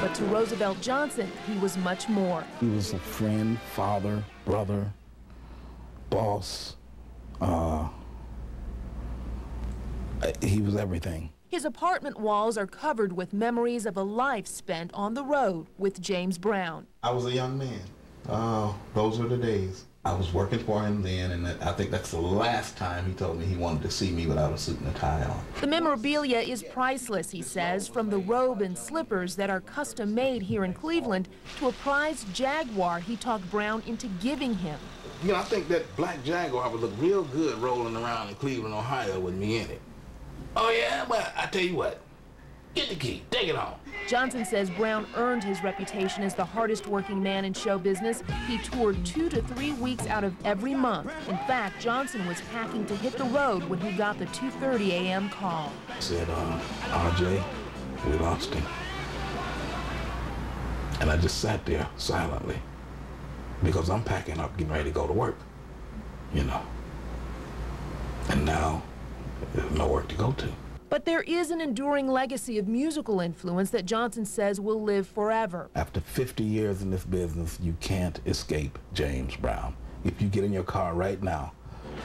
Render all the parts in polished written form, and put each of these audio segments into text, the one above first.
But to Roosevelt Johnson, he was much more. He was a friend, father, brother, boss. He was everything. His apartment walls are covered with memories of a life spent on the road with James Brown. I was a young man. Those were the days. I was working for him then, and I think that's the last time he told me he wanted to see me without a suit and a tie on. The memorabilia is priceless, he says, from the robe and slippers that are custom made here in Cleveland to a prized Jaguar he talked Brown into giving him. You know, I think that black Jaguar would look real good rolling around in Cleveland, Ohio with me in it. Oh yeah? Well, I tell you what, get the key, take it on. Johnson says Brown earned his reputation as the hardest working man in show business. He toured 2 to 3 weeks out of every month. In fact, Johnson was packing to hit the road when he got the 2:30 a.m. call. I said, RJ, we lost him. And I just sat there silently because I'm packing up, getting ready to go to work, you know. And now there's no work to go to. But there is an enduring legacy of musical influence that Johnson says will live forever. After 50 years in this business, you can't escape James Brown. If you get in your car right now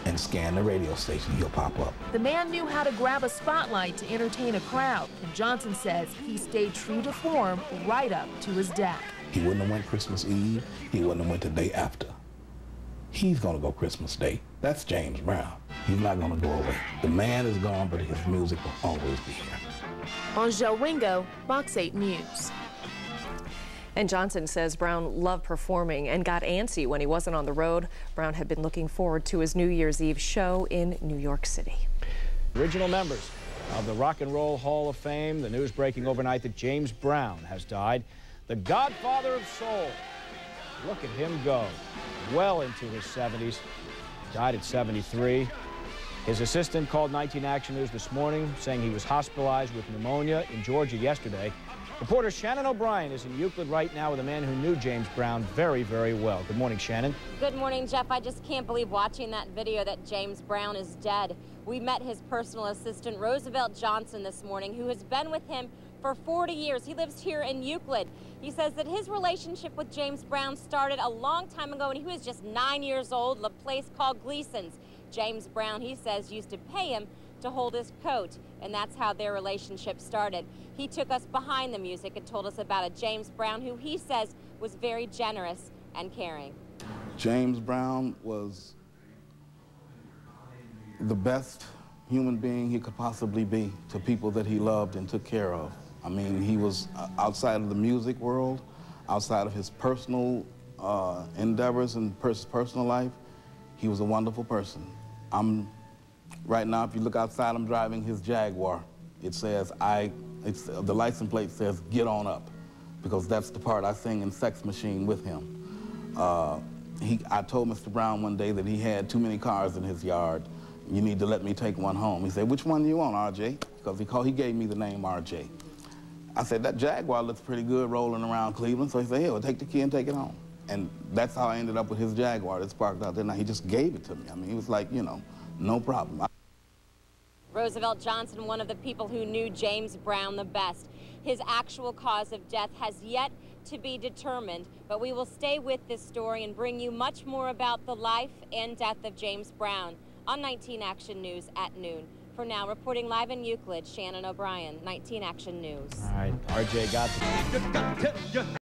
and scan the radio station, he'll pop up. The man knew how to grab a spotlight to entertain a crowd, and Johnson says he stayed true to form right up to his death. He wouldn't have went Christmas Eve. He wouldn't have went the day after. He's gonna go Christmas Day. That's James Brown. He's not gonna go away. The man is gone, but his music will always be here. Angel Ringo, Fox 8 News. And Johnson says Brown loved performing and got antsy when he wasn't on the road. Brown had been looking forward to his New Year's Eve show in New York City. Original members of the Rock and Roll Hall of Fame, the news breaking overnight that James Brown has died. The godfather of soul. Look at him go. Well into his 70s. Died at 73. His assistant called 19 Action News this morning, saying he was hospitalized with pneumonia in Georgia yesterday. Reporter Shannon O'Brien is in Euclid right now with a man who knew James Brown very, very well. Good morning, Shannon. Good morning, Jeff. I just can't believe watching that video that James Brown is dead. We met his personal assistant, Roosevelt Johnson, this morning, who has been with him for 40 years. He lives here in Euclid. He says that his relationship with James Brown started a long time ago when he was just 9 years old, a place called Gleason's. James Brown, he says, used to pay him to hold his coat, and that's how their relationship started. He took us behind the music and told us about a James Brown who he says was very generous and caring. James Brown was the best human being he could possibly be to people that he loved and took care of. I mean, he was outside of the music world, outside of his personal endeavors and personal life. He was a wonderful person. Right now, if you look outside, I'm driving his Jaguar. It says, the license plate says, "Get on up," because that's the part I sing in Sex Machine with him. I told Mr. Brown one day that he had too many cars in his yard. You need to let me take one home. He said, "Which one do you want, RJ?" Because he gave me the name RJ. I said, "That Jaguar looks pretty good rolling around Cleveland." So he said, "Here, well, take the key and take it home." And that's how I ended up with his Jaguar that's parked out there now. He just gave it to me. I mean, he was like, you know, no problem. Roosevelt Johnson, one of the people who knew James Brown the best. His actual cause of death has yet to be determined, but we will stay with this story and bring you much more about the life and death of James Brown on 19 Action News at noon. For now, reporting live in Euclid, Shannon O'Brien, 19 Action News. All right, RJ got the...